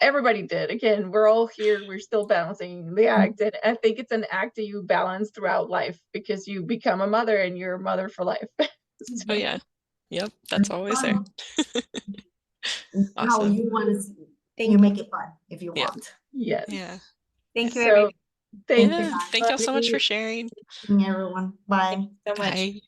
A: Everybody did. Again, we're all here. We're still balancing the act, and I think it's an act that you balance throughout life because you become a mother, and you're a mother for life.
B: So. Oh yeah, yep, that's always there.
C: How you want to see. You make it fun if you want.
A: Yes.
B: Yeah.
D: Thank you, everybody.
A: Thank you.
B: Thank y'all so much for sharing.
C: Everyone. Bye.
E: So much.
B: Bye.